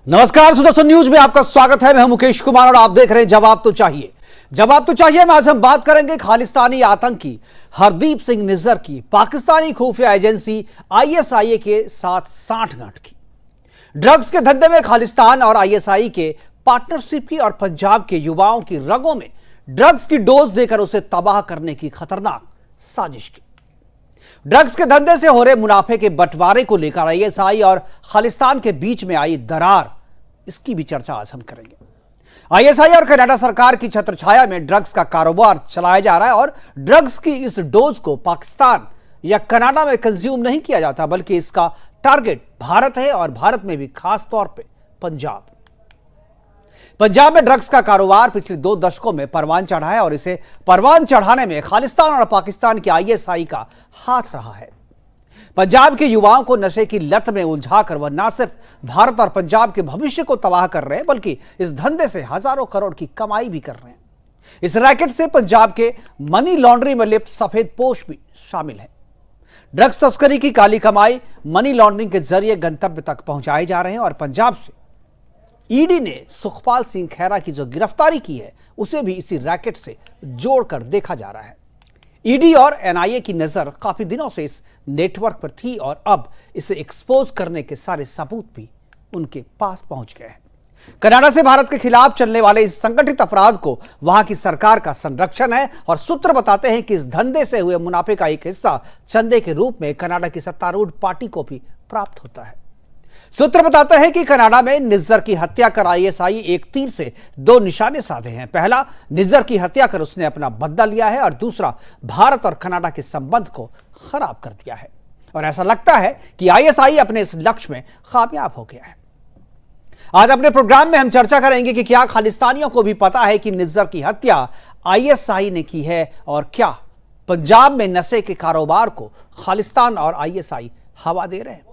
नमस्कार सुदर्शन न्यूज में आपका स्वागत है। मैं हूं मुकेश कुमार और आप देख रहे हैं जवाब तो चाहिए। जवाब तो चाहिए में आज हम बात करेंगे खालिस्तानी आतंकी हरदीप सिंह निज्जर की पाकिस्तानी खुफिया एजेंसी आईएसआई के साथ सांठगांठ की। ड्रग्स के धंधे में खालिस्तान और आईएसआई के पार्टनरशिप की और पंजाब के युवाओं की रगों में ड्रग्स की डोज देकर उसे तबाह करने की खतरनाक साजिश की। ड्रग्स के धंधे से हो रहे मुनाफे के बंटवारे को लेकर आईएसआई और खालिस्तान के बीच में आई दरार, इसकी भी चर्चा आज हम करेंगे। आईएसआई और कनाडा सरकार की छत्रछाया में ड्रग्स का कारोबार चलाया जा रहा है और ड्रग्स की इस डोज को पाकिस्तान या कनाडा में कंज्यूम नहीं किया जाता, बल्कि इसका टारगेट भारत है और भारत में भी खास तौर पे पंजाब में ड्रग्स का कारोबार पिछले 2 दशकों में परवान चढ़ा है और इसे परवान चढ़ाने में खालिस्तान और पाकिस्तान के आईएसआई का हाथ रहा है। पंजाब के युवाओं को नशे की लत में उलझाकर वह न सिर्फ भारत और पंजाब के भविष्य को तबाह कर रहे हैं, बल्कि इस धंधे से हजारों करोड़ की कमाई भी कर रहे हैं। इस रैकेट से पंजाब के मनी लॉन्ड्री में लिप्त सफेद पोश भी शामिल है। ड्रग्स तस्करी की काली कमाई मनी लॉन्ड्रिंग के जरिए गंतव्य तक पहुंचाए जा रहे हैं और पंजाब से ईडी ने सुखपाल सिंह खैरा की जो गिरफ्तारी की है उसे भी इसी रैकेट से जोड़कर देखा जा रहा है। ईडी और एनआईए की नजर काफी दिनों से इस नेटवर्क पर थी और अब इसे एक्सपोज करने के सारे सबूत भी उनके पास पहुंच गए हैं। कनाडा से भारत के खिलाफ चलने वाले इस संगठित अपराध को वहां की सरकार का संरक्षण है और सूत्र बताते हैं कि इस धंधे से हुए मुनाफे का एक हिस्सा चंदे के रूप में कनाडा की सत्तारूढ़ पार्टी को भी प्राप्त होता है। सूत्र बताते हैं कि कनाडा में निज्जर की हत्या कर आईएसआई एक तीर से 2 निशाने साधे हैं। पहला, निज्जर की हत्या कर उसने अपना बदला लिया है और दूसरा, भारत और कनाडा के संबंध को खराब कर दिया है। और ऐसा लगता है कि आईएसआई अपने इस लक्ष्य में कामयाब हो गया है। आज अपने प्रोग्राम में हम चर्चा करेंगे कि क्या खालिस्तानियों को भी पता है कि निज्जर की हत्या आईएसआई ने की है और क्या पंजाब में नशे के कारोबार को खालिस्तान और आईएसआई हवा दे रहे हैं।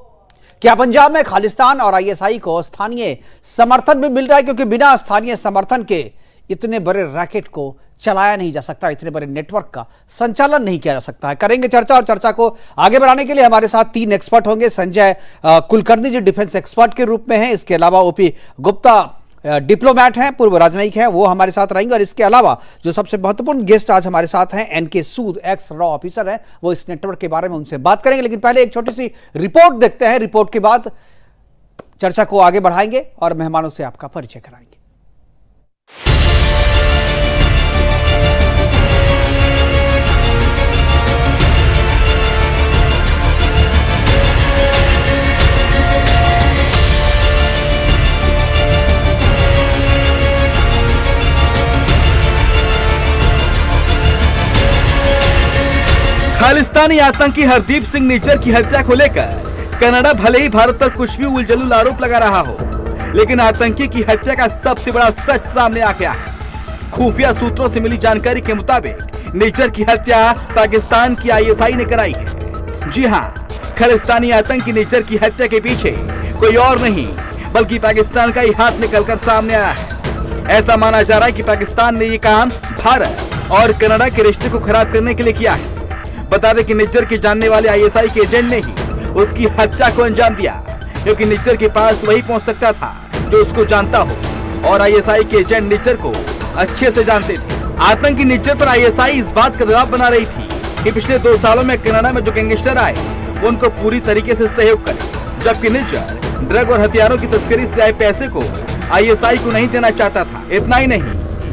क्या पंजाब में खालिस्तान और आईएसआई को स्थानीय समर्थन भी मिल रहा है, क्योंकि बिना स्थानीय समर्थन के इतने बड़े रैकेट को चलाया नहीं जा सकता, इतने बड़े नेटवर्क का संचालन नहीं किया जा सकता है। करेंगे चर्चा और चर्चा को आगे बढ़ाने के लिए हमारे साथ 3 एक्सपर्ट होंगे। संजय कुलकर्णी जी डिफेंस एक्सपर्ट के रूप में हैं। इसके अलावा ओपी गुप्ता डिप्लोमैट हैं, पूर्व राजनयिक हैं, वो हमारे साथ रहेंगे। और इसके अलावा जो सबसे महत्वपूर्ण गेस्ट आज हमारे साथ हैं, एनके सूद, एक्स रॉ ऑफिसर हैं, वो इस नेटवर्क के बारे में उनसे बात करेंगे। लेकिन पहले एक छोटी सी रिपोर्ट देखते हैं। रिपोर्ट के बाद चर्चा को आगे बढ़ाएंगे और मेहमानों से आपका परिचय कराएंगे। खालिस्तानी आतंकी हरदीप सिंह निज्जर की हत्या को लेकर कनाडा भले ही भारत पर कुछ भी उलझुल आरोप लगा रहा हो, लेकिन आतंकी की हत्या का सबसे बड़ा सच सामने आ गया है। खुफिया सूत्रों से मिली जानकारी के मुताबिक निज्जर की हत्या पाकिस्तान की आईएसआई ने कराई है। जी हां, खालिस्तानी आतंकी निज्जर की हत्या के पीछे कोई और नहीं बल्कि पाकिस्तान का ही हाथ निकलकर सामने आया है। ऐसा माना जा रहा है कि पाकिस्तान ने ये काम भारत और कनाडा के रिश्ते को खराब करने के लिए किया है। बता दें कि निज्जर के जानने वाले आईएसआई के एजेंट ने ही उसकी हत्या को अंजाम दिया, क्योंकि निज्जर के पास वही पहुंच सकता था जो उसको जानता हो और आईएसआई के एजेंट निज्जर को अच्छे से जानते थे। आतंकी निज्जर पर आईएसआई इस बात का दबाव बना रही थी कि पिछले 2 सालों में कनाडा में जो गैंगस्टर आए वो उनको पूरी तरीके से सहयोग करे, जबकि निज्जर ड्रग और हथियारों की तस्करी से आए पैसे को आईएसआई को नहीं देना चाहता था। इतना ही नहीं,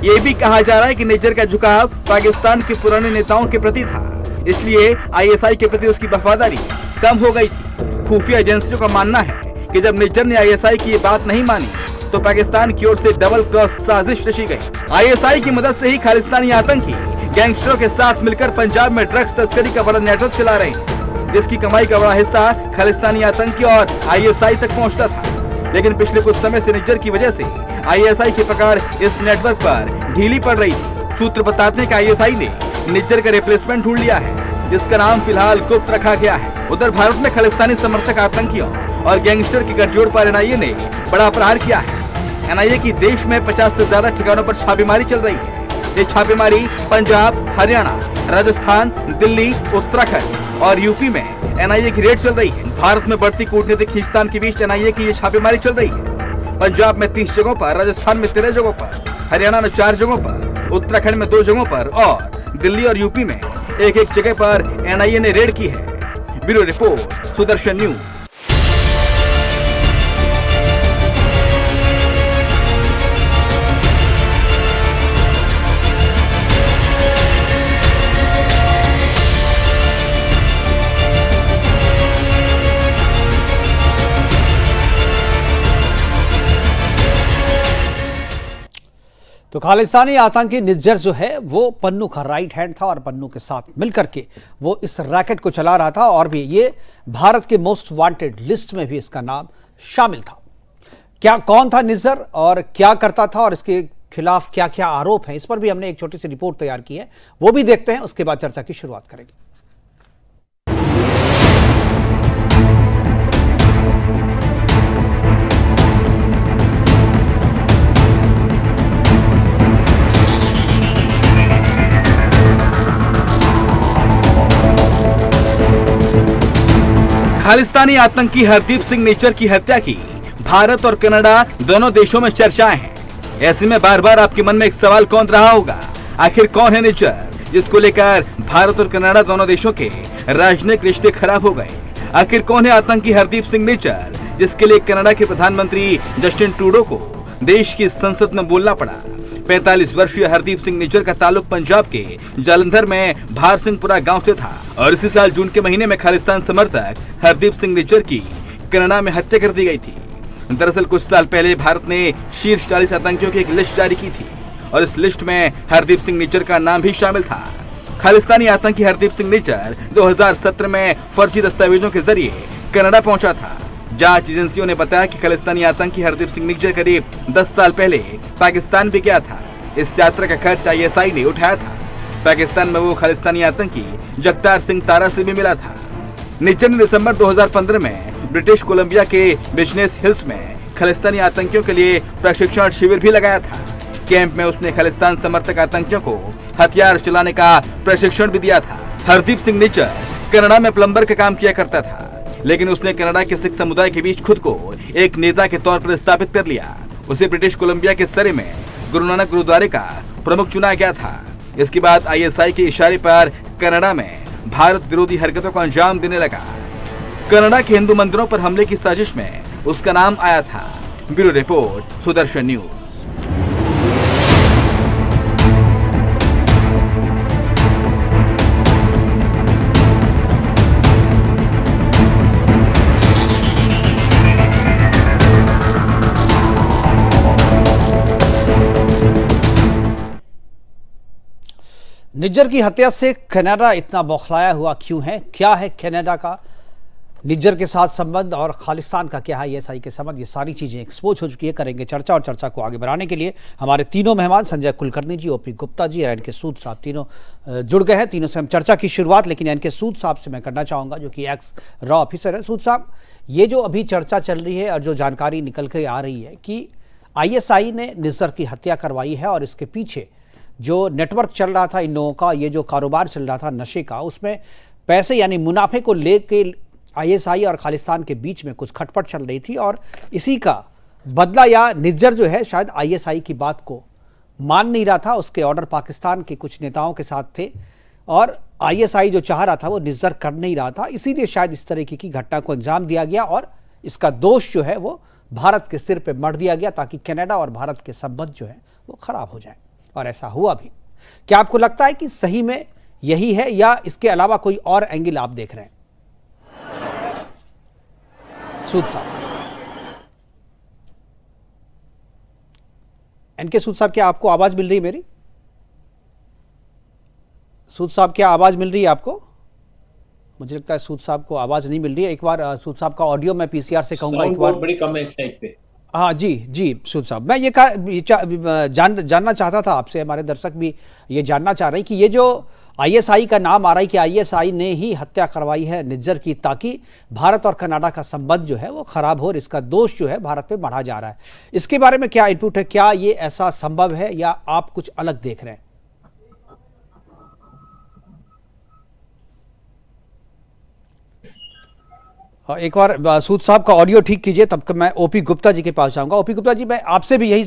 ये भी कहा जा रहा है कि निज्जर का झुकाव पाकिस्तान के पुराने नेताओं के प्रति था, इसलिए आईएसआई के प्रति उसकी वफादारी कम हो गई थी। खुफिया एजेंसियों का मानना है कि जब निज्जर ने आईएसआई की ये बात नहीं मानी तो पाकिस्तान की ओर से डबल क्रॉस साजिश रची गई। आईएसआई की मदद से ही खालिस्तानी आतंकी गैंगस्टरों के साथ मिलकर पंजाब में ड्रग्स तस्करी का बड़ा नेटवर्क चला रहे हैं, जिसकी कमाई का बड़ा हिस्सा खालिस्तानी आतंकी और आईएसआई तक पहुँचता था। लेकिन पिछले कुछ समय से निज्जर की वजह से आईएसआई की पकड़ इस नेटवर्क पर ढीली पड़ रही थी। सूत्र बताते हैं कि आईएसआई ने निज्जर का रिप्लेसमेंट ढूंढ लिया है, जिसका नाम फिलहाल गुप्त रखा गया है। उधर भारत में खालिस्तानी समर्थक आतंकियों और गैंगस्टर की गठजोड़ पर एनआईए ने बड़ा प्रहार किया है। एनआईए की देश में 50 से ज्यादा ठिकानों पर छापेमारी चल रही है। ये छापेमारी पंजाब, हरियाणा, राजस्थान, दिल्ली, उत्तराखंड और यूपी में एनआईए की रेड चल रही है। भारत में बढ़ती कूटनीतिक खींचतान के बीच एनआईए की ये छापेमारी चल रही है। पंजाब में 30 जगहों पर, राजस्थान में 13 जगहों पर, हरियाणा में 4 जगहों पर, उत्तराखंड में 2 जगहों पर और दिल्ली और यूपी में एक जगह पर एनआईए ने रेड की है। Bureau report, Sudarshan news. तो खालिस्तानी आतंकी निज्जर जो है वो पन्नू का राइट हैंड था और पन्नू के साथ मिलकर के वो इस रैकेट को चला रहा था और भी ये भारत के मोस्ट वांटेड लिस्ट में भी इसका नाम शामिल था। क्या कौन था निज्जर और क्या करता था और इसके खिलाफ क्या क्या आरोप हैं, इस पर भी हमने एक छोटी सी रिपोर्ट तैयार की है, वो भी देखते हैं, उसके बाद चर्चा की शुरुआत करेंगे। खालिस्तानी आतंकी हरदीप सिंह निज्जर की हत्या की भारत और कनाडा दोनों देशों में चर्चाएं हैं। ऐसे में बार बार आपके मन में एक सवाल कौन रहा होगा, आखिर कौन है निज्जर जिसको लेकर भारत और कनाडा दोनों देशों के राजनीतिक रिश्ते खराब हो गए। आखिर कौन है आतंकी हरदीप सिंह निज्जर जिसके लिए कनाडा के प्रधानमंत्री जस्टिन ट्रूडो को देश की संसद में बोलना पड़ा। 45 वर्षीय हरदीप सिंह निज्जर का ताल्लुक पंजाब के जालंधर में भार सिंहपुरा गांव से था और इसी साल जून के महीने में खालिस्तान समर्थक हरदीप सिंह निज्जर की कनाडा में हत्या कर दी गई थी। दरअसल कुछ साल पहले भारत ने शीर्ष 40 आतंकियों की एक लिस्ट जारी की थी और इस लिस्ट में हरदीप सिंह निज्जर का नाम भी शामिल था। खालिस्तानी आतंकी हरदीप सिंह निज्जर 2017 में फर्जी दस्तावेजों के जरिए कनाडा पहुंचा था। जांच एजेंसियों ने बताया कि खालिस्तानी आतंकी हरदीप सिंह निज्जर करीब 10 साल पहले पाकिस्तान भी गया था। इस यात्रा का खर्च आईएसआई ने उठाया था। पाकिस्तान में वो खालिस्तानी आतंकी जगतार सिंह तारा से भी मिला था। निज्जर ने दिसंबर 2015 में ब्रिटिश कोलंबिया के बिजनेस हिल्स में खालिस्तानी आतंकियों के लिए प्रशिक्षण शिविर भी लगाया था। कैंप में उसने खालिस्तान समर्थक आतंकियों को हथियार चलाने का प्रशिक्षण भी दिया था। हरदीप सिंह निज्जर कनाडा में प्लम्बर का काम किया करता था, लेकिन उसने कनाडा के सिख समुदाय के बीच खुद को एक नेता के तौर पर स्थापित कर लिया। उसे ब्रिटिश कोलंबिया के सरे में गुरु नानक गुरुद्वारे का प्रमुख चुना गया था। इसके बाद आईएसआई के इशारे पर कनाडा में भारत विरोधी हरकतों को अंजाम देने लगा। कनाडा के हिंदू मंदिरों पर हमले की साजिश में उसका नाम आया था। Bureau report, Sudarshan news. Nijjar की हत्या से कनाडा इतना बौखलाया हुआ क्यों है? क्या है कनाडा का निज्जर के साथ संबंध और खालिस्तान का क्या है आईएसआई के संबंध? ये सारी चीजें एक्सपोज हो चुकी है। करेंगे चर्चा और चर्चा को आगे बढ़ाने के लिए हमारे तीनों मेहमान संजय कुलकर्णी जी, ओपी गुप्ता जी और एनके सूद साहब तीनों जुड़ गए हैं। तीनों से हम चर्चा की शुरुआत लेकिन एनके सूद साहब से मैं करना चाहूँगा जो कि एक्स रॉ ऑफिसर है। सूद साहब, ये जो अभी चर्चा चल रही है और जो जानकारी निकल के आ रही है कि आईएसआई ने निज्जर की हत्या करवाई है और इसके पीछे जो नेटवर्क चल रहा था इन लोगों का, ये जो कारोबार चल रहा था नशे का, उसमें पैसे यानी मुनाफे को लेके आईएसआई और खालिस्तान के बीच में कुछ खटपट चल रही थी और इसी का बदला या निज्जर जो है शायद आईएसआई की बात को मान नहीं रहा था। उसके ऑर्डर पाकिस्तान के कुछ नेताओं के साथ थे और आईएसआई जो चाह रहा था वो निज्जर कर नहीं रहा था, इसीलिए शायद इस तरीके की घटना को अंजाम दिया गया और इसका दोष जो है वो भारत के सिर पर मढ़ दिया गया ताकि कनाडा और भारत के संबंध जो है वो खराब हो जाए। और ऐसा हुआ भी। क्या आपको लगता है कि सही में यही है या इसके अलावा कोई और एंगल आप देख रहे हैं? सूद साहब, एनके सूद साहब, क्या आपको आवाज मिल रही है मेरी? सूद साहब, क्या आवाज मिल रही है आपको? मुझे लगता है सूद साहब को आवाज नहीं मिल रही है। एक बार सूद साहब का ऑडियो मैं पीसीआर से कहूंगा एक बार। बड़ी कम है इस साइड पे। हाँ जी जी सूद साहब, मैं ये जानना चाहता था आपसे, हमारे दर्शक भी ये जानना चाह रहे हैं कि ये जो आईएसआई का नाम आ रहा है कि आईएसआई ने ही हत्या करवाई है निज्जर की ताकि भारत और कनाडा का संबंध जो है वो खराब हो और इसका दोष जो है भारत पे बढ़ा जा रहा है, इसके बारे में क्या इनपुट है? क्या ये ऐसा संभव है या आप कुछ अलग देख रहे हैं? एक बार सूद साहब का ऑडियो ठीक कीजिए, तब तक मैं ओपी गुप्ता जी के पास जाऊंगा। ओपी गुप्ता जी, मैं आपसे भी यही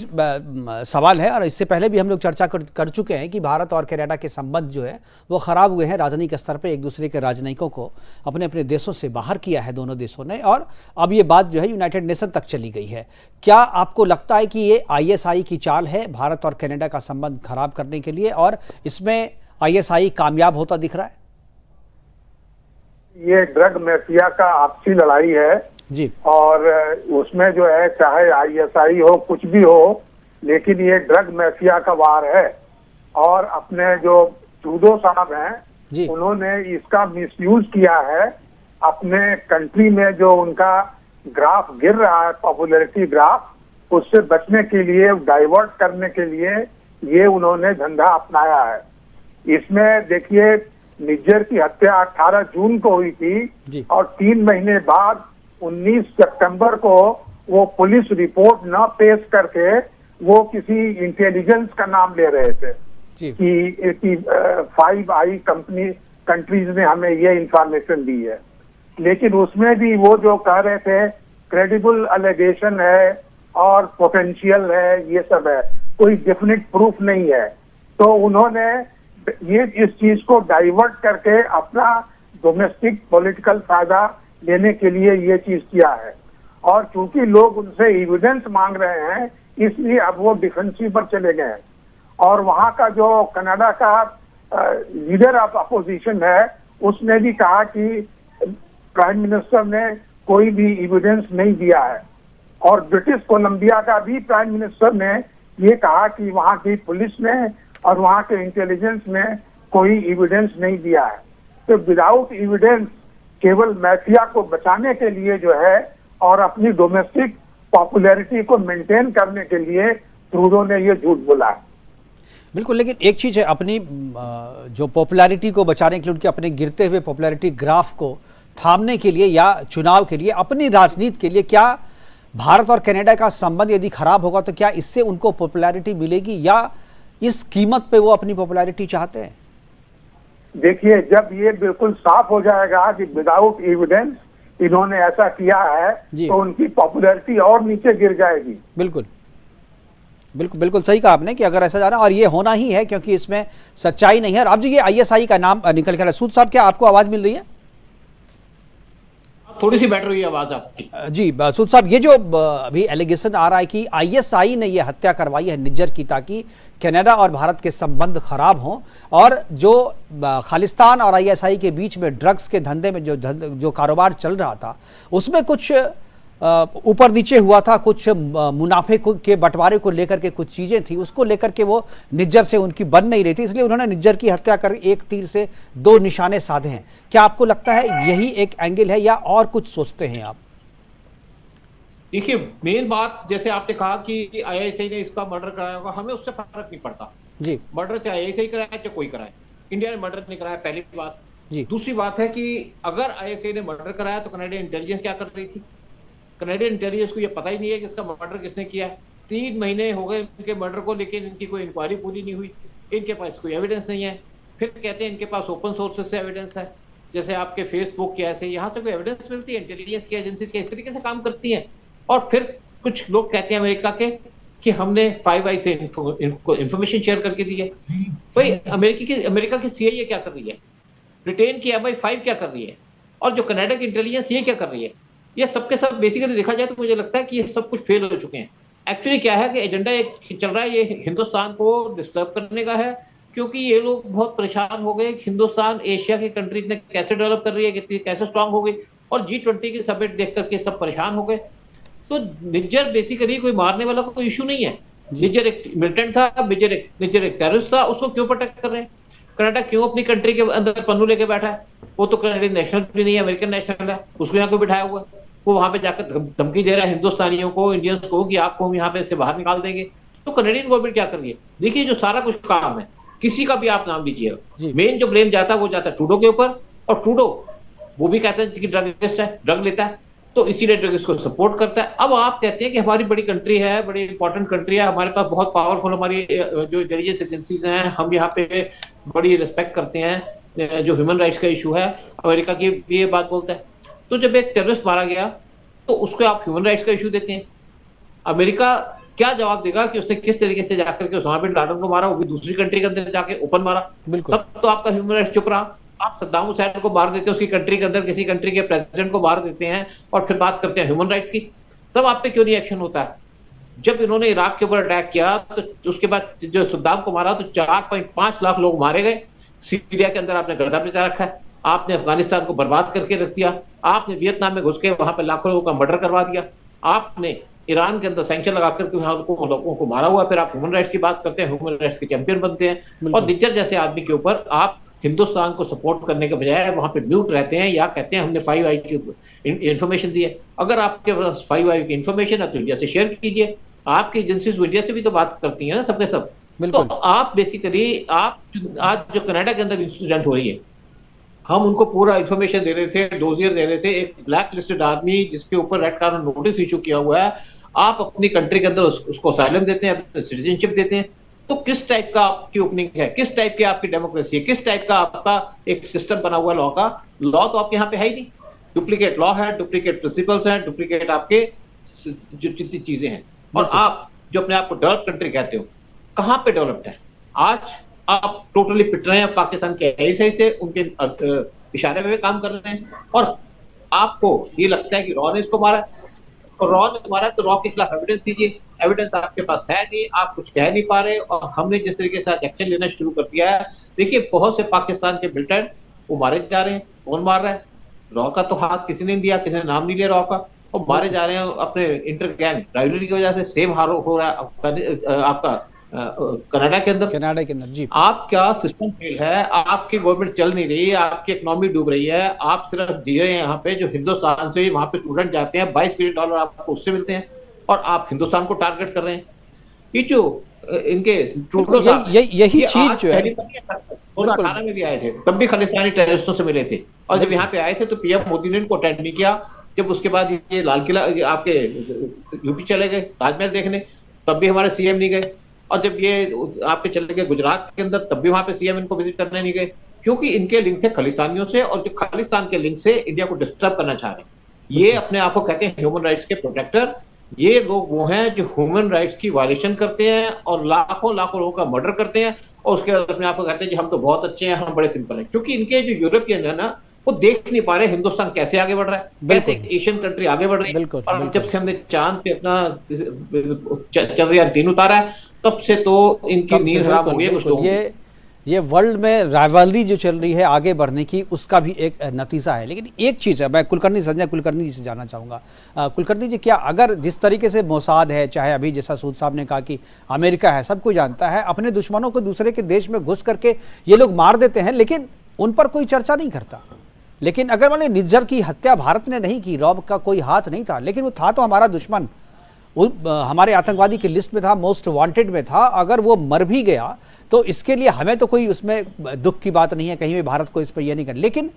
सवाल है, और इससे पहले भी हम लोग चर्चा कर चुके हैं कि भारत और कनाडा के संबंध जो है वो ख़राब हुए हैं। राजनीतिक स्तर पे एक दूसरे के राजनयिकों को अपने अपने देशों से बाहर किया है दोनों देशों ने, और अब ये बात जो है यूनाइटेड नेशन तक चली गई है। क्या आपको लगता है कि ये ISI की चाल है भारत और कनाडा का संबंध खराब करने के लिए, और इसमें ISI कामयाब होता दिख रहा है? ये ड्रग माफिया का आपसी लड़ाई है जी, और उसमें जो है चाहे ISI हो कुछ भी हो, लेकिन ये ड्रग माफिया का वार है। और अपने जो ट्रूडो साहब जी। हैं उन्होंने इसका मिसयूज किया है। अपने कंट्री में जो उनका ग्राफ गिर रहा है, पॉपुलैरिटी ग्राफ, उससे बचने के लिए, डाइवर्ट करने के लिए ये उन्होंने धंधा अपनाया है। इसमें देखिए, निज्जर की हत्या 18 जून को हुई जी। थी और 3 महीने बाद 19 सितंबर को वो पुलिस रिपोर्ट न पेश करके वो किसी इंटेलिजेंस का नाम ले रहे थे जी। कि 5 कंट्रीज ने हमें ये इंफॉर्मेशन दी है। लेकिन उसमें भी वो जो कह रहे थे क्रेडिबल एलिगेशन है और पोटेंशियल है, ये सब है, कोई डेफिनेट प्रूफ नहीं है। तो उन्होंने ये इस चीज को डाइवर्ट करके अपना डोमेस्टिक पॉलिटिकल फायदा लेने के लिए ये चीज किया है। और चूंकि लोग उनसे एविडेंस मांग रहे हैं, इसलिए अब वो डिफेंसिव पर चले गए हैं। और वहां का जो कनाडा का लीडर ऑफ अपोजिशन है, उसने भी कहा कि प्राइम मिनिस्टर ने कोई भी एविडेंस नहीं दिया है। और ब्रिटिश कोलंबिया का भी प्राइम मिनिस्टर ने ये कहा कि वहां की पुलिस ने और वहां के इंटेलिजेंस ने कोई एविडेंस नहीं दिया है। तो विदाउट एविडेंस, केवल माफिया को बचाने के लिए जो है और अपनी डोमेस्टिक पॉपुलैरिटी को मेंटेन करने के लिए ट्रूडो ने ये झूठ बोला है। बिल्कुल, लेकिन एक चीज़ है, अपनी जो पॉपुलैरिटी को बचाने के लिए, उनके अपने गिरते हुए पॉपुलैरिटी ग्राफ को थामने के लिए या चुनाव के लिए, अपनी राजनीति के लिए, क्या भारत और कनाडा का संबंध यदि खराब होगा तो क्या इससे उनको पॉपुलैरिटी मिलेगी, या इस कीमत पे वो अपनी पॉपुलैरिटी चाहते हैं? देखिए, जब ये बिल्कुल साफ हो जाएगा कि विदाउट एविडेंस इन्होंने ऐसा किया है, तो उनकी पॉपुलैरिटी और नीचे गिर जाएगी। बिल्कुल बिल्कुल बिल्कुल सही कहा आपने कि अगर ऐसा जाना, और ये होना ही है क्योंकि इसमें सच्चाई नहीं है। और अब जो ये ISI का नाम निकल कर, सूद साहब क्या आपको आवाज मिल रही है? थोड़ी सी बेटर हुई आवाज आपकी। जी सूद साहब, ये जो अभी एलिगेशन आ रहा है कि ISI ने ये हत्या करवाई है निज्जर की, ताकि कनाडा और भारत के संबंध खराब हों, और जो खालिस्तान और ISI के बीच में ड्रग्स के धंधे में जो कारोबार चल रहा था, उसमें कुछ ऊपर नीचे हुआ था, कुछ मुनाफे के बंटवारे को लेकर के कुछ चीज़ें थी, उसको लेकर के वो निज्जर से उनकी बन नहीं रही थी, इसलिए उन्होंने निज्जर की हत्या कर एक तीर से 2 निशाने साधे हैं। क्या आपको लगता है यही एक एंगल है, या और कुछ सोचते हैं आप? देखिए, मेन बात, जैसे आपने कहा कि ISI ने इसका मर्डर कराया होगा, हमें उससे फर्क नहीं पड़ता जी। मर्डर चाहे ISI कराए चाहे कोई कराए, इंडिया ने मर्डर नहीं कराया, पहली बात जी। दूसरी बात है कि अगर ISI ने मर्डर कराया तो कनाडियन इंटेलिजेंस क्या कर रही थी? कनाडियन इंटेलिजेंस को ये पता ही नहीं है कि इसका मर्डर किसने किया है। 3 महीने हो गए इनके मर्डर को, लेकिन इनकी कोई इंक्वायरी पूरी नहीं हुई, इनके पास कोई एविडेंस नहीं है। फिर कहते हैं इनके पास ओपन सोर्सेस से एविडेंस है, जैसे आपके फेसबुक के, ऐसे यहाँ से कोई एविडेंस मिलती है? इंटेलिजेंस की एजेंसीज के इस तरीके से काम करती हैं। और फिर कुछ लोग कहते हैं अमेरिका के कि हमने 5i से इंफॉर्मेशन शेयर करके दी है। भाई, अमेरिका की CIA क्या कर रही है? ब्रिटेन की MI5 क्या कर रही है? और जो कनाडा की इंटेलिजेंस ये क्या कर रही है? ये सबके सब बेसिकली देखा जाए तो मुझे लगता है कि ये सब कुछ फेल हो चुके हैं। एक्चुअली क्या है कि एजेंडा एक चल रहा है, ये हिंदुस्तान को डिस्टर्ब करने का है, क्योंकि ये लोग बहुत परेशान हो गए। हिंदुस्तान एशिया की कंट्री ने कैसे डेवलप कर रही है, कितनी कैसे स्ट्रांग हो गई, और G20 की समिट देख करके सब परेशान हो गए। तो निज्जर बेसिकली कोई मारने वाला कोई इशू नहीं है। निज्जर एक मिलिटेंट था, निज्जर एक टेररिस्ट था, उसको क्यों प्रोटेक्ट कर रहे हैं? कनाडा क्यों अपनी कंट्री के अंदर पन्नू लेके बैठा है? वो तो कनाडियन नेशनल भी नहीं है, अमेरिकन नेशनल है, उसको यहाँ क्यों बिठाया हुआ है? वो वहां पे जाकर धमकी दे रहा है हिंदुस्तानियों को, इंडियंस को, कि आपको हम यहाँ पे से बाहर निकाल देंगे। तो कनाडियन गवर्नमेंट क्या कर रही है? देखिए, जो सारा कुछ काम है, किसी का भी आप नाम लीजिए, मेन जो ब्लेम जाता है वो जाता है ट्रूडो के ऊपर, और ट्रूडो वो भी कहते हैं कि ड्रगिस्ट है, ड्रग लेता है, तो इसीलिए ड्रगिस्ट को सपोर्ट करता है। अब आप कहते हैं कि हमारी बड़ी कंट्री है, बड़ी इंपॉर्टेंट कंट्री है, हमारे पास बहुत पावरफुल हमारी जो इंटेलिजेंस एजेंसीज हैं, हम यहाँ पे बड़ी रिस्पेक्ट करते हैं, जो ह्यूमन राइट्स का इशू है, अमेरिका की ये बात बोलता है। तो जब एक टेररिस्ट मारा गया तो उसको आप ह्यूमन राइट्स का इशू देते हैं। अमेरिका क्या जवाब देगा कि उसने किस तरीके से जाकर के उसामा बिन लादेन को मारा, वो भी दूसरी कंट्री के अंदर जाके ओपन मारा। तब तो आपका ह्यूमन राइट्स चुप रहा। आप सद्दाम हुसैन को मार देते हैं, उसकी कंट्री के अंदर किसी कंट्री के प्रेसिडेंट को मार देते हैं और फिर बात करते हैं ह्यूमन राइट्स की, तब आप पे क्यों नहीं एक्शन होता है? जब इन्होंने इराक के ऊपर अटैक किया तो उसके बाद जो सद्दाम को मारा तो 4.5 लाख लोग मारे गए। सीरिया के अंदर आपने गर्दा बचा रखा है, आपने अफगानिस्तान को बर्बाद करके रख दिया, आपने वियतनाम में घुस के वहां पे लाखों लोगों का मर्डर करवा दिया, आपने ईरान के अंदर सैंक्शन लगा करके वहां लोगों को मारा हुआ, फिर आप ह्यूमन राइट्स की बात करते हैं, ह्यूमन राइट्स के चैंपियन बनते हैं। और निज्जर जैसे आदमी के ऊपर आप हिंदुस्तान को सपोर्ट करने के बजाय वहां पे म्यूट रहते हैं या कहते हैं हमने 5i की इंफॉर्मेशन दी है। अगर आपके पास 5i की इंफॉर्मेशन है तो इंडिया से शेयर कीजिए। आपकी एजेंसीज इंडिया से भी तो बात करती है ना सबके सब। तो आप बेसिकली आप आज जो कनाडा के अंदर इंसिडेंट हो रही है, हम उनको पूरा इंफॉर्मेशन दे रहे थे, डोजियर दे रहे थे, एक ब्लैक लिस्टेड आदमी जिसके ऊपर रेड कार्नर नोटिस इशू किया हुआ है, आप अपनी कंट्री के अंदर उसको असाइलम देते हैं, अपने सिटीजनशिप देते हैं। तो किस टाइप का आपकी ओपनिंग है, किस टाइप की आपकी डेमोक्रेसी है, किस टाइप का आपका एक सिस्टम बना हुआ लॉ का? लॉ तो आपके यहाँ पे है ही नहीं। डुप्लीकेट लॉ है, डुप्लीकेट प्रिंसिपल्स हैं, डुप्लीकेट आपके जो जितनी चीजें हैं। और आप जो अपने आप को डेवलप कंट्री कहते हो, कहाँ पे डेवलप्ड है? आज आप टोटली पिट रहे हैं पाकिस्तान के ऐसे से, उनके इशारे में काम कर रहे हैं। और आपको ये लगता है कि रॉ ने इसको मारा, और रॉ ने मारा तो रॉ के खिलाफ एविडेंस दीजिए। एविडेंस आपके पास है नहीं, आप कुछ कह नहीं पा रहे, और हमने जिस तरीके से एक्शन लेना शुरू कर दिया है, देखिए बहुत से पाकिस्तान के मिलिटेंट वो मारे जा रहे हैं। कौन मार रहा है? रॉ का तो हाथ किसी ने नहीं दिया, किसी ने नाम नहीं लिया रॉ का, वो मारे जा रहे हैं अपने इंटर गैंग राइवलरी की वजह से। सेम हारो हो रहा है आपका कनाडा के अंदर जी। आपका सिस्टम फेल है, आपकी गवर्नमेंट चल नहीं रही, आपकी इकोनॉमी डूब रही है, आप सिर्फ जी रहे हैं यहाँ पे। जो हिंदुस्तान से वहां पे स्टूडेंट जाते हैं, $22 बिलियन आपको उससे मिलते हैं, और आप हिंदुस्तान को टारगेट कर रहे हैं। ये जो इनके यही चीज जो है 2018 में भी आए थे, तब भी खालिस्तानी टेररिस्टों से मिले थे, और जब यहाँ पे आए थे तो पीएम मोदी ने इनको अटेंड नहीं किया। जब उसके बाद ये लाल किला आपके यूपी चले गए ताजमहल देखने, तब भी हमारे सीएम नहीं गए। और जब ये आपके चले गए गुजरात के अंदर, तब भी वहां पे सीएम इनको विजिट करने नहीं गए, क्योंकि इनके लिंक थे खालिस्तानियों से, और जो खालिस्तान के लिंक से इंडिया को डिस्टर्ब करना चाह रहे हैं। ये अपने आप को कहते हैं ह्यूमन राइट्स के प्रोटेक्टर। ये लोग वो हैं जो ह्यूमन राइट्स की वायलेशन करते हैं और लाखों लाखों लोगों का मर्डर करते हैं, और उसके बाद अपने आप को कहते हैं कि हम तो बहुत अच्छे हैं, हम बड़े सिंपल हैं। क्योंकि इनके जो यूरोपियन है ना, वो देख नहीं पा रहे हिंदुस्तान कैसे आगे बढ़ रहा है, कैसे एशियन कंट्री आगे बढ़ रही है। और जब से हमने चांद पे अपना चंद्रयान 3 उतारा है, तब से तो इनकी नींद हराम हो गई है कुछ लोगों की। ये वर्ल्ड में राइवलरी जो चल रही है आगे बढ़ने की, उसका भी एक नतीजा है। लेकिन एक चीज़ है, मैं कुलकर्णी संजय कुलकर्णी जी से जानना चाहूँगा। कुलकर्णी जी, क्या अगर जिस तरीके से मोसाद है, चाहे अभी जैसा सूद साहब ने कहा कि अमेरिका है, सब कोई जानता है, अपने दुश्मनों को दूसरे के देश में घुस करके ये लोग मार देते हैं, लेकिन उन पर कोई चर्चा नहीं करता। लेकिन अगर वाले निज्जर की हत्या भारत ने नहीं की, रॉब का कोई हाथ नहीं था, लेकिन वो था तो हमारा दुश्मन, हमारे आतंकवादी की लिस्ट में था, मोस्ट वांटेड में था। अगर वो मर भी गया तो इसके लिए हमें तो कोई उसमें दुख की बात नहीं है, कहीं भी भारत को इस पर यह नहीं कर। लेकिन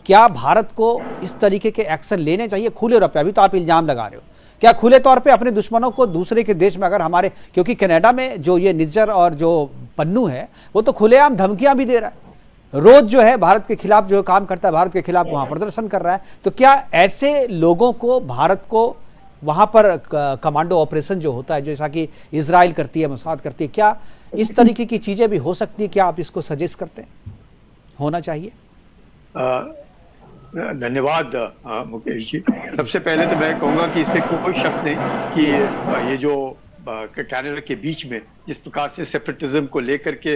क्या भारत को इस तरीके के एक्शन लेने चाहिए खुले तौर पे? अभी तो आप इल्जाम लगा रहे हो, क्या खुले तौर पे अपने दुश्मनों को दूसरे के देश में, अगर हमारे, क्योंकि कनाडा में जो ये निज्जर और जो पन्नू है वो तो खुलेआम धमकियां भी दे रहा है, रोज जो है भारत के खिलाफ जो काम करता है, भारत के खिलाफ वहां प्रदर्शन कर रहा है। तो क्या ऐसे लोगों को, भारत को वहां पर कमांडो ऑपरेशन जो होता है, जैसा कि इजराइल करती है, मोसाद करती है, क्या इस तरीके की चीजें भी हो सकती है? क्या आप इसको सजेस्ट करते हैं होना चाहिए? धन्यवाद मुकेश जी। सबसे पहले तो मैं कहूँगा कि इसमें कोई शक नहीं कि ये जो कनाडा के बीच में जिस प्रकार से सेपरेटिज्म को लेकर के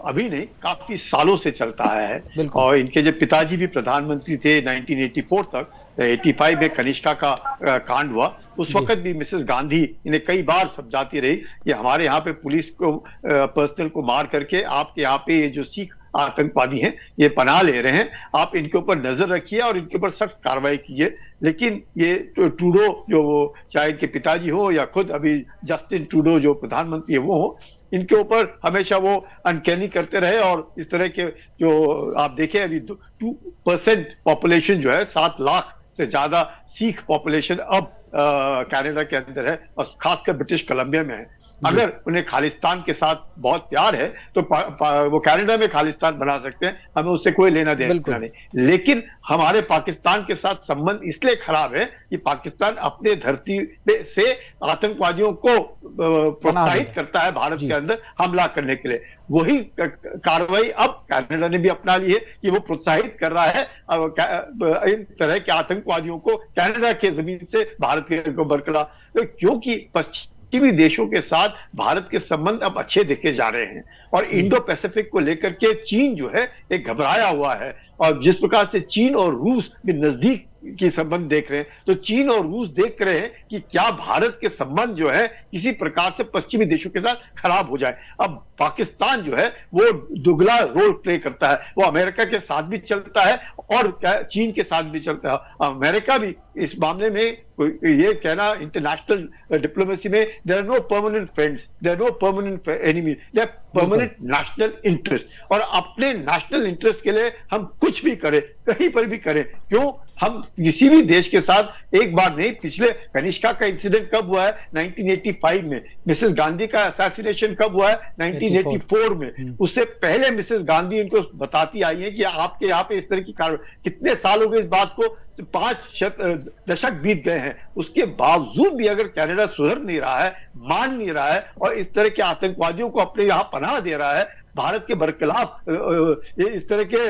अभी नहीं, काफी सालों से चलता है। और इनके जब पिताजी भी प्रधानमंत्री थे 1984 तक, 85 में कनिष्का का कांड हुआ, उस वक्त भी मिसेस गांधी इन्हें कई बार समझाती रही कि हमारे यहाँ पे पुलिस को पर्सनल को मार करके आपके यहाँ पे ये जो सिख आतंकवादी हैं ये पनाह ले रहे हैं, आप इनके ऊपर नजर रखिए और इनके ऊपर सख्त कार्रवाई कीजिए। लेकिन ये ट्रूडो जो वो, चाहे इनके पिताजी हो या खुद अभी जस्टिन ट्रूडो जो प्रधानमंत्री है वो हो, इनके ऊपर हमेशा वो अनकैनी करते रहे। और इस तरह के जो आप देखें, अभी 2% पॉपुलेशन जो है, 7 लाख से ज्यादा सिख पॉपुलेशन अब कनाडा के अंदर है, और खासकर ब्रिटिश कोलंबिया में है। अगर उन्हें खालिस्तान के साथ बहुत प्यार है तो वो कनाडा में खालिस्तान बना सकते हैं, हमें उससे कोई लेना देना नहीं। लेकिन हमारे पाकिस्तान के साथ संबंध इसलिए खराब है कि पाकिस्तान अपने धरती से आतंकवादियों को प्रोत्साहित करता है भारत के अंदर हमला करने के लिए। वही कार्रवाई अब कनाडा ने भी अपना ली है कि वो प्रोत्साहित कर रहा है इन तरह के आतंकवादियों को कनाडा के जमीन से भारत के बरकरार, क्योंकि पश्चिमी देशों के साथ भारत के संबंध अब अच्छे देखे जा रहे हैं। और इंडो पैसिफिक को लेकर के चीन जो है एक घबराया हुआ है, और जिस प्रकार से चीन और रूस भी नजदीक की संबंध देख रहे हैं, तो चीन और रूस देख रहे हैं कि क्या भारत के संबंध जो है किसी प्रकार से पश्चिमी देशों के साथ खराब हो जाए। अब पाकिस्तान जो है वो दुगला रोल प्ले करता है, वो अमेरिका के साथ भी चलता है और चीन के साथ भी चलता है। अमेरिका भी इस मामले में ये कहना, इंटरनेशनल डिप्लोमेसी में there are no permanent friends, there are no permanent enemy, there permanent national interest. और अपने नेशनल इंटरेस्ट के लिए हम कुछ भी करें, कहीं पर भी करें, क्यों हम किसी भी देश के साथ एक बार नहीं, पिछले कनिष्का का इंसिडेंट कब हुआ है 1985 में, मिसेस गांधी का असैसिनेशन कब हुआ है 1984 में, उससे पहले मिसेस गांधी इनको बताती आई है कि आपके यहाँ पे इस तरह की कार्रवाई, कितने साल हो गए इस बात को, 5 दशक बीत गए हैं, उसके बावजूद भी अगर कनाडा सुधर नहीं रहा है, मान नहीं रहा है और इस तरह के आतंकवादियों को अपने यहाँ पनाह दे रहा है, भारत के बरखिलाफ इस तरह के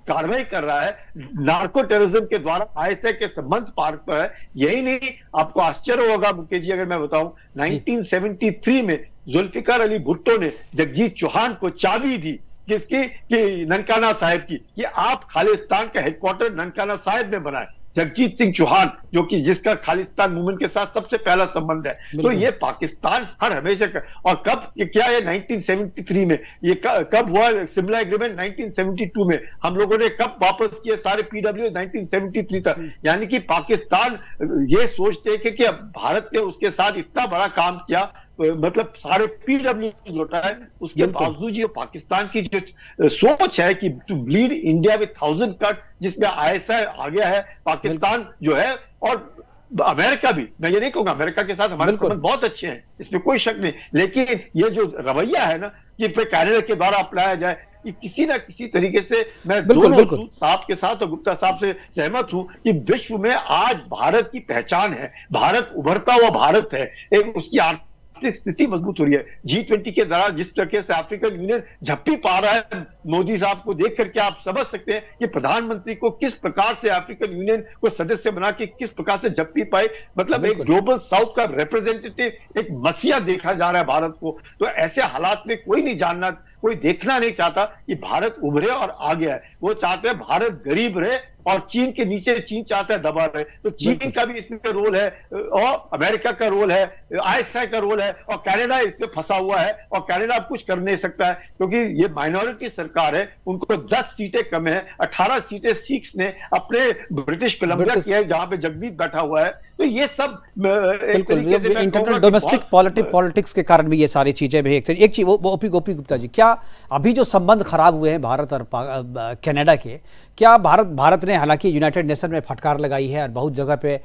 कार्रवाई कर रहा है, नार्को टेररिज्म के द्वारा आईएसआई के संबंध पार पर है। यही नहीं, आपको आश्चर्य होगा मुकेश जी अगर मैं बताऊं, 1973 में जुल्फिकार अली भुट्टो ने जगजीत चौहान को चाबी दी किसकी, कि ननकाना साहिब की, कि आप खालिस्तान का हेडक्वार्टर ननकाना साहिब में बनाए। जगजीत सिंह चौहान जो कि जिसका खालिस्तान मूवमेंट के साथ सबसे पहला संबंध है, तो ये पाकिस्तान हर हमेशा और कब क्या है 1973 में, ये कब हुआ शिमला एग्रीमेंट 1972 में, हम लोगों ने कब वापस किए सारे पीडब्ल्यू 1973 तक। यानी कि पाकिस्तान ये सोचते हैं कि अब भारत ने उसके साथ इतना बड़ा काम किया, मतलब सारे पीडब्ल्यू लौटा है, उसके बावजूद ये पाकिस्तान की जो सोच है कि to bleed India with 1000 cut, जिसमें आईएसआई आ गया है, पाकिस्तान जो है, और अमेरिका भी, मैं ये नहीं कहूंगा, अमेरिका के साथ हमारे संबंध बहुत अच्छे हैं, इसमें कोई शक नहीं, लेकिन ये जो रवैया है ना कि कनाडा के द्वारा अपनाया जाए, कि किसी ना किसी तरीके से, मैं दोनों साहब के साथ और गुप्ता साहब से सहमत हूं कि विश्व में आज भारत की पहचान है, भारत उभरता हुआ भारत है, एक उसकी आर्थिक स्थिति मजबूत हो रही है। G20 के दौरान जिस तरह से अफ्रीकन यूनियन झप्पी पा रहा है, मोदी साहब को देख करके आप समझ सकते हैं कि प्रधानमंत्री को किस प्रकार से अफ्रीकन यूनियन को सदस्य बना के किस प्रकार से झप्पी पाए, मतलब एक ग्लोबल साउथ का रिप्रेजेंटेटिव, एक मसीहा देखा जा रहा है भारत को। तो ऐसे हालात में कोई नहीं जानना, कोई देखना नहीं चाहता कि भारत उभरे और आगे है, वो चाहते हैं भारत गरीब रहे और चीन के नीचे, चीन चाहता है दबा रहे। तो चीन का भी इसमें रोल है और अमेरिका का रोल है, आईएसआई का रोल है, और कनाडा इसमें फंसा हुआ है, और कनाडा अब कुछ कर नहीं सकता है क्योंकि ये माइनॉरिटी सरकार है, उनको 10 सीटें कम है, 18 सीटें सिक्स ने अपने ब्रिटिश कोलंबिया की है जहां पे जगदीप बैठा हुआ है। तो ये सब इंटरनल डोमेस्टिक पॉलिटिक्स के कारण भी ये सारी चीजें भी। एक चीज वो गोपी गुप्ता जी, क्या अभी जो संबंध खराब हुए हैं भारत और कनाडा के, क्या भारत ने, हालांकि यूनाइटेड नेशन में फटकार लगाई है और बहुत जगह पे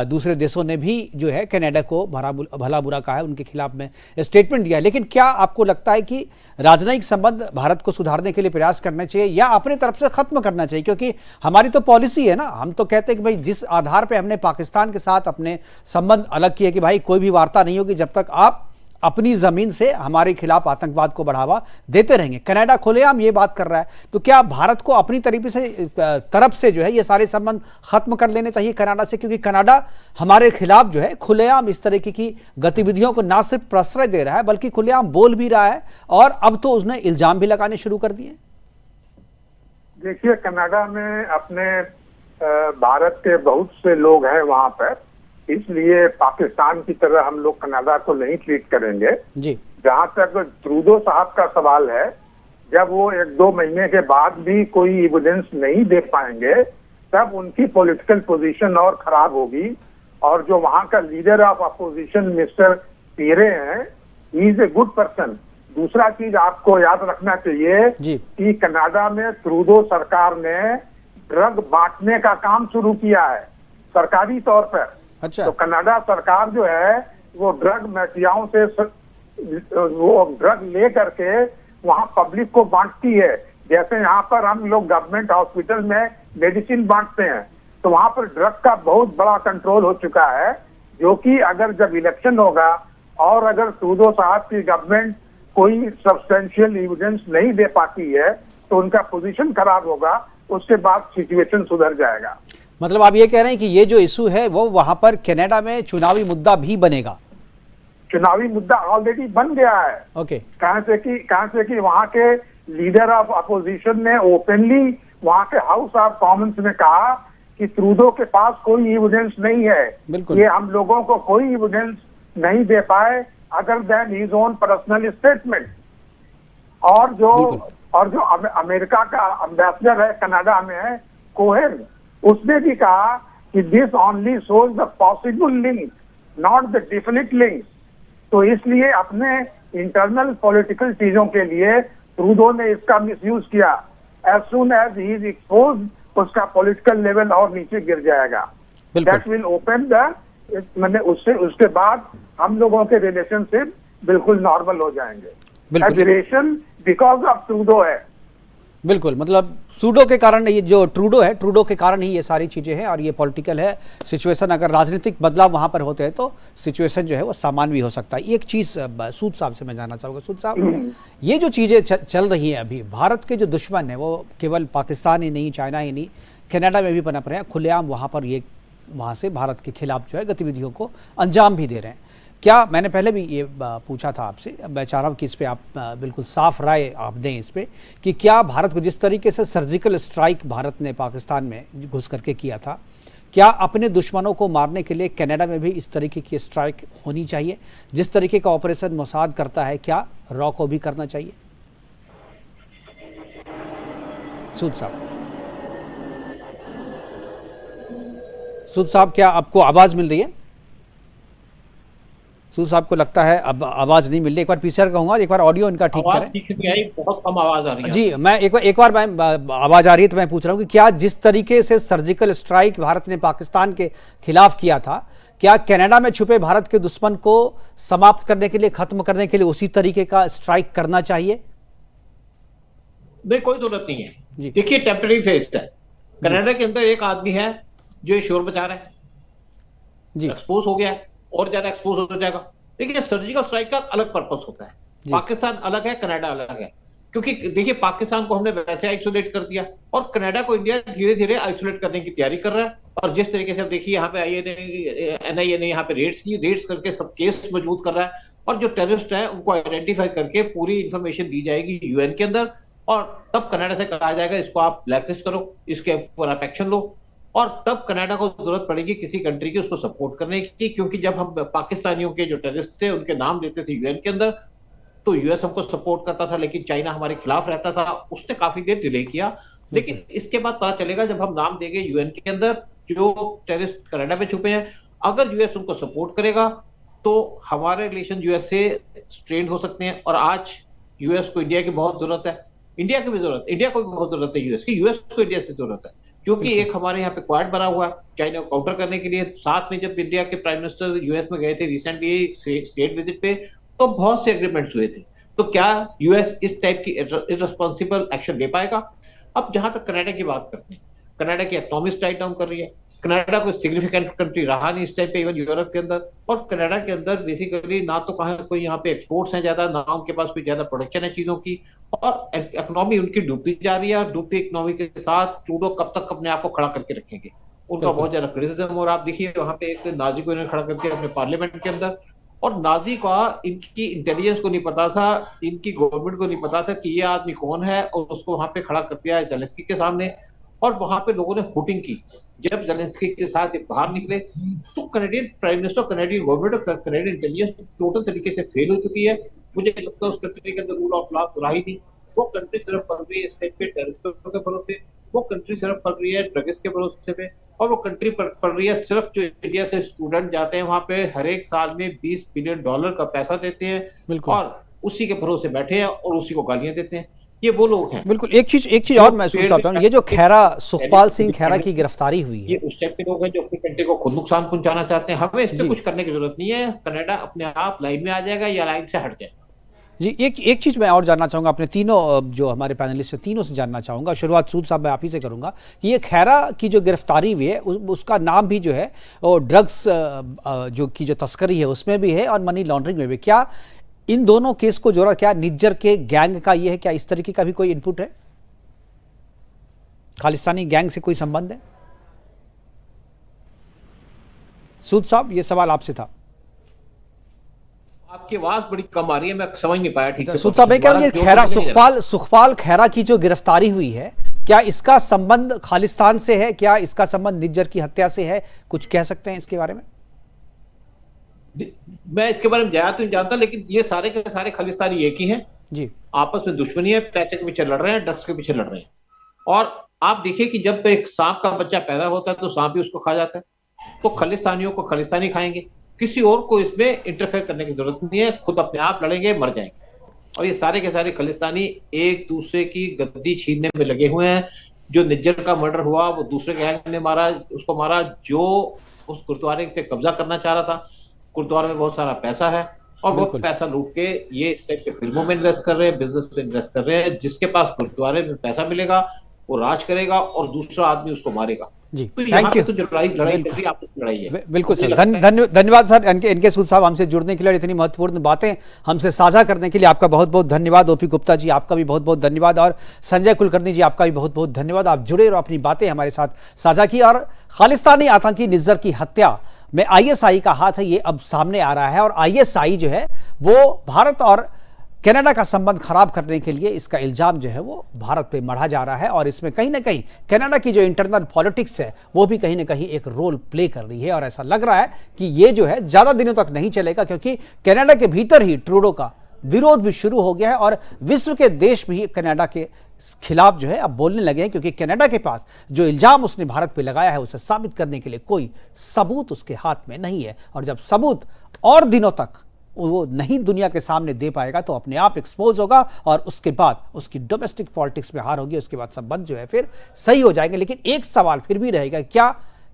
दूसरे देशों ने भी जो है कनाडा को भला बुरा कहा है, उनके खिलाफ में स्टेटमेंट दिया है, लेकिन क्या आपको लगता है कि राजनयिक संबंध भारत को सुधारने के लिए प्रयास करना चाहिए या अपनी तरफ से खत्म करना चाहिए? क्योंकि हमारी तो पॉलिसी है ना, हम तो कहते हैं कि भाई जिस आधार पर हमने पाकिस्तान के साथ अपने संबंध अलग किए कि भाई कोई भी वार्ता नहीं होगी जब तक आप अपनी जमीन से हमारे खिलाफ आतंकवाद को बढ़ावा देते रहेंगे। कनाडा खुलेआम ये बात कर रहा है, तो क्या भारत को अपनी तरफ से जो है ये सारे संबंध खत्म कर लेने चाहिए कनाडा से? क्योंकि कनाडा हमारे खिलाफ जो है खुलेआम इस तरीके की गतिविधियों को ना सिर्फ प्रश्रय दे रहा है बल्कि खुलेआम बोल भी रहा है, और अब तो उसने इल्जाम भी लगाने शुरू कर दिए। देखिए, कनाडा में अपने भारत के बहुत से लोग हैं वहां पर, इसलिए पाकिस्तान की तरह हम लोग कनाडा को नहीं ट्रीट करेंगे जी। जहां तक ट्रूडो साहब का सवाल है, जब वो 1-2 महीने के बाद भी कोई एविडेंस नहीं दे पाएंगे तब उनकी पॉलिटिकल पोजीशन और खराब होगी। और जो वहां का लीडर ऑफ अपोजिशन मिस्टर पीरे हैं, he is a good person. दूसरा चीज आपको याद रखना चाहिए कि कनाडा में ट्रूडो सरकार ने ड्रग बांटने का काम शुरू किया है सरकारी तौर पर। अच्छा। तो कनाडा सरकार जो है वो ड्रग माफियाओं से वो ड्रग ले करके वहाँ पब्लिक को बांटती है। जैसे यहाँ पर हम लोग गवर्नमेंट हॉस्पिटल में मेडिसिन बांटते हैं, तो वहाँ पर ड्रग का बहुत बड़ा कंट्रोल हो चुका है, जो कि अगर जब इलेक्शन होगा और अगर ट्रूडो साहब की गवर्नमेंट कोई सब्सटेंशियल एविडेंस नहीं दे पाती है तो उनका पोजीशन खराब होगा, उसके बाद सिचुएशन सुधर जाएगा। मतलब आप ये कह रहे हैं कि ये जो इशू है वो वहां पर कनाडा में चुनावी मुद्दा भी बनेगा? चुनावी मुद्दा ऑलरेडी बन गया है। ओके। कहां से कि वहां के लीडर ऑफ अपोजिशन ने ओपनली वहां के हाउस ऑफ कॉमन्स में कहा कि ट्रूडो के पास कोई एविडेंस नहीं है, बिल्कुल। ये हम लोगों को कोई एविडेंस नहीं दे पाए other than his own personal statement. और जो अमेरिका का एम्बेसडर है कनाडा में, कोहेन, उसने भी कहा कि this only shows the possible link, not the definite link. तो इसलिए अपने इंटरनल पॉलिटिकल चीजों के लिए ट्रूडो ने इसका मिसयूज किया। As soon as he is exposed, उसका पॉलिटिकल लेवल और नीचे गिर जाएगा। दैट विल ओपन द, मैंने उसके बाद हम लोगों के रिलेशनशिप बिल्कुल नॉर्मल हो जाएंगे। एजुरेशन बिकॉज ऑफ ट्रूडो है। बिल्कुल, मतलब ट्रूडो के कारण, ये जो ट्रूडो है, ट्रूडो के कारण ही ये सारी चीज़ें हैं और ये पॉलिटिकल है सिचुएशन। अगर राजनीतिक बदलाव वहाँ पर होते हैं तो सिचुएशन जो है वो सामान्य भी हो सकता है। एक चीज़ सूद साहब से मैं जानना चाहूँगा। सूद साहब, ये जो चीज़ें चल रही हैं अभी, भारत के जो दुश्मन हैं वो केवल पाकिस्तान ही नहीं, चाइना ही नहीं, कनाडा में भी पनप रहे हैं, खुलेआम वहाँ पर ये वहाँ से भारत के खिलाफ जो है गतिविधियों को अंजाम भी दे रहे हैं। क्या, मैंने पहले भी ये पूछा था आपसे, मैं चाह रहा हूँ कि इस पे आप बिल्कुल साफ राय आप दें इस पे, कि क्या भारत को जिस तरीके से सर्जिकल स्ट्राइक भारत ने पाकिस्तान में घुस करके किया था, क्या अपने दुश्मनों को मारने के लिए कनाडा में भी इस तरीके की स्ट्राइक होनी चाहिए? जिस तरीके का ऑपरेशन मोसाद करता है, क्या रॉ को भी करना चाहिए? सूद साहब, क्या आपको आवाज मिल रही है? सूद साहब को लगता है अब आवाज नहीं मिल रही। एक बार पीसीआर कहूंगा, एक बार ऑडियो इनका ठीक करें। बहुत कम आवाज आ रही है जी, मैं एक बार मैं आवाज आ रही है तो मैं पूछ रहा हूं कि क्या जिस तरीके से सर्जिकल स्ट्राइक भारत ने पाकिस्तान के खिलाफ किया था, क्या कनाडा में छुपे भारत के दुश्मन को समाप्त करने के लिए, खत्म करने के लिए उसी तरीके का स्ट्राइक करना चाहिए? नहीं, कोई जरूरत नहीं है। देखिए, टेम्परेरी फेज है। कनाडा के अंदर एक आदमी है जो ये शोर मचा रहा है जी, एक्सपोज हो गया है और ज्यादा एक्सपोज हो जाएगा। देखिए, सर्जिकल स्ट्राइक का अलग पर्पस होता है। पाकिस्तान अलग है, कनाडा अलग है। क्योंकि देखिए, पाकिस्तान को हमने वैसे आइसोलेट कर दिया और कनाडा को इंडिया धीरे धीरे आइसोलेट करने की तैयारी कर रहा है। और जिस तरीके से अब देखिए, यहाँ पे एनआईए ने यहाँ पे रेड्स करके सब केस मजबूत कर रहा है। और जो टेररिस्ट है उनको आइडेंटिफाई करके पूरी इंफॉर्मेशन दी जाएगी यूएन के अंदर, और तब कनाडा से कहा जाएगा इसको आप ब्लैकलिस्ट करो, इसके ऊपर आप एक्शन लो। और तब कनाडा को जरूरत पड़ेगी किसी कंट्री की उसको सपोर्ट करने की, क्योंकि जब हम पाकिस्तानियों के जो टेररिस्ट थे उनके नाम देते थे यूएन के अंदर, तो यूएस हमको सपोर्ट करता था, लेकिन चाइना हमारे खिलाफ रहता था। उसने काफी देर डिले किया, लेकिन इसके बाद पता चलेगा जब हम नाम देंगे यूएन के अंदर जो टेररिस्ट कनाडा में छुपे हैं, अगर यूएस उनको सपोर्ट करेगा तो हमारे रिलेशन यूएस से स्ट्रेंड हो सकते हैं। और आज यूएस को इंडिया की बहुत जरूरत है, इंडिया की भी जरूरत, इंडिया को भी बहुत जरूरत है यूएस की, यूएस को इंडिया से जरूरत है, क्योंकि एक हमारे यहाँ पे क्वाड बना हुआ है चाइना को काउंटर करने के लिए। साथ में जब इंडिया के प्राइम मिनिस्टर यूएस में गए थे रिसेंटली स्टेट विजिट पे, तो बहुत से एग्रीमेंट्स हुए थे। तो क्या यूएस इस टाइप की इररिस्पांसिबल एक्शन ले पाएगा? अब जहां तक कनाडा की बात करते हैं, कनाडा की इकोनॉमी स्लाइड डाउन कर रही है। कनाडा कोई सिग्निफिकेंट कंट्री रहा नहीं इस टाइम पे, इवन यूरोप के अंदर। और कनाडा के अंदर बेसिकली ना तो कहा कोई यहाँ पे एक्सपोर्ट्स हैं ज्यादा, ना उनके पास कोई ज्यादा प्रोडक्शन है चीजों की, और इकोनॉमी उनकी डूबती जा रही है। और डूबती इकोनॉमी के साथ ट्रूडो कब तक अपने आप को खड़ा करके रखेंगे, उनका बहुत ज्यादा क्रिटिसिज्म। और आप देखिए वहां पे एक नाजी को इन्होंने खड़ा करके अपने पार्लियामेंट के अंदर, और नाजी का इनकी इंटेलिजेंस को नहीं पता था, इनकी गवर्नमेंट को नहीं पता था कि ये आदमी कौन है, और उसको वहां पे खड़ा कर दिया है जेलेंस्की के सामने। और वहां पे लोगों ने हुटिंग की। जब जेलेंस्की के साथ बाहर निकले तो Canadian prime minister, Canadian government और कनेडियन इंटेलिजेंस टोटल तरीके से फेल हो चुकी है। मुझे लगता है उस कंट्री के अंदर रूल ऑफ लॉ रहा ही नहीं। वो कंट्री सिर्फ पड़ रही है स्टेट पे टेररिस्टों के भरोसे, वो कंट्री सिर्फ पड़ रही है ड्रग्स के भरोसे पे, और वो कंट्री पड़ रही है सिर्फ जो इंडिया से स्टूडेंट जाते हैं वहां पे हर एक साल में $20 बिलियन का पैसा देते हैं और उसी के भरोसे बैठे हैं और उसी को गालियां देते हैं। ये वो लोग हैं। बिल्कुल। एक चीज और मैं सुनना चाहता हूँ, ये जो खैरा, सुखपाल सिंह खैरा की गिरफ्तारी हुई ये है, उस टाइप के लोग हैं जो अपनी कंट्री को खुद नुकसान पहुंचाना चाहते हैं। हमें इस पे जी कुछ करने की जरूरत नहीं है, कनाडा अपने आप लाइन में आ जाएगा या लाइन से हट जाएगा। जी, एक चीज़ मैं और जानना चाहूँगा, अपने तीनों जो हमारे पैनलिस्ट हैं तीनों से जानना चाहूँगा। शुरुआत सूद साहब मैं आप ही से करूँगा कि ये खैरा की जो गिरफ्तारी हुई है उसका नाम भी जो है वो ड्रग्स जो तस्करी है उसमें भी है और मनी लॉन्ड्रिंग में भी। क्या इन दोनों केस को जोड़ा, क्या निज्जर के गैंग का ये है, क्या इस तरीके का भी कोई इनपुट है, खालिस्तानी गैंग से कोई संबंध है? सूद साहब, ये सवाल आपसे था। आपकी आवाज बड़ी कम आ रही है, मैं समझ नहीं पाया ठीक से। सूद साहब, कह रहे हैं खैरा, सुखपाल खैरा की जो गिरफ्तारी हुई है, क्या इसका संबंध खालिस्तान से है, क्या इसका संबंध निज्जर की हत्या से है? कुछ कह सकते हैं इसके बारे में? मैं इसके बारे में ज्यादा तो नहीं जानता, लेकिन ये सारे के सारे खालिस्तानी एक ही हैं जी। आपस में दुश्मनी है, पैसे के पीछे लड़ रहे हैं, ड्रग्स के पीछे लड़ रहे हैं। और आप देखिए कि जब एक सांप का बच्चा पैदा होता है तो सांप भी उसको खा जाता है, तो खालिस्तानियों को खालिस्तानी खाएंगे, किसी और को इसमें इंटरफेयर करने की जरूरत नहीं है, खुद अपने आप लड़ेंगे, मर जाएंगे। और ये सारे के सारे खालिस्तानी एक दूसरे की गद्दी छीनने में लगे हुए हैं। जो निज्जर का मर्डर हुआ वो दूसरे गैंग ने मारा, उसको मारा जो उस गुरुद्वारे पे कब्जा करना चाह रहा था। गुरुद्वारे में बहुत सारा पैसा है और वो पैसा लूट के ये इस टाइप के फिल्मों में इन्वेस्ट कर रहे हैं, बिजनेस में इन्वेस्ट कर रहे हैं। जिसके पास गुरुद्वारे में पैसा मिलेगा वो राज करेगा और दूसरा आदमी उसको मारेगा। जी, तो थैंक यू। तो जो लड़ाई आपस में लड़ाई है। बिल्कुल सर, धन्यवाद सर इनके सूद साहब, हमसे जुड़ने के लिए, इतनी महत्वपूर्ण बातें हमसे साझा करने के लिए आपका बहुत बहुत धन्यवाद। ओपी गुप्ता जी, आपका भी बहुत बहुत धन्यवाद, और संजय कुलकर्णी जी, आपका भी बहुत बहुत धन्यवाद। आप जुड़े और अपनी बातें हमारे साथ साझा की। और खालिस्तानी आतंकी निज्जर की हत्या में आईएसआई का हाथ है, ये अब सामने आ रहा है। और आईएसआई जो है वो भारत और कनाडा का संबंध खराब करने के लिए इसका इल्जाम जो है वो भारत पे मढ़ा जा रहा है। और इसमें कहीं ना कहीं कनाडा की जो इंटरनल पॉलिटिक्स है वो भी कहीं ना कहीं एक रोल प्ले कर रही है। और ऐसा लग रहा है कि ये जो है ज़्यादा दिनों तक नहीं चलेगा, क्योंकि कनाडा के भीतर ही ट्रूडो का विरोध भी शुरू हो गया है और विश्व के देश भी कनाडा के खिलाफ जो है अब बोलने लगे हैं, क्योंकि कनाडा के पास जो इल्जाम उसने भारत पे लगाया है उसे साबित करने के लिए कोई सबूत उसके हाथ में नहीं है। और जब सबूत और दिनों तक वो नहीं दुनिया के सामने दे पाएगा तो अपने आप एक्सपोज होगा और उसके बाद उसकी डोमेस्टिक पॉलिटिक्स में हार होगी, उसके बाद संबंध जो है फिर सही हो जाएंगे। लेकिन एक सवाल फिर भी रहेगा, क्या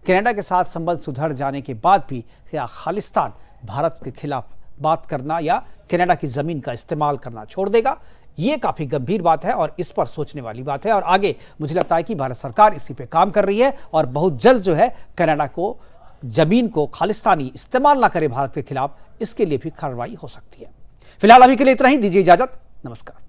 कनाडा के साथ संबंध सुधर जाने के बाद भी क्या खालिस्तान भारत के खिलाफ बात करना या कनाडा की जमीन का इस्तेमाल करना छोड़ देगा? ये काफी गंभीर बात है और इस पर सोचने वाली बात है। और आगे मुझे लगता है कि भारत सरकार इसी पे काम कर रही है और बहुत जल्द जो है कनाडा को जमीन को खालिस्तानी इस्तेमाल ना करे भारत के खिलाफ, इसके लिए भी कार्रवाई हो सकती है। फिलहाल अभी के लिए इतना ही, दीजिए इजाजत, नमस्कार।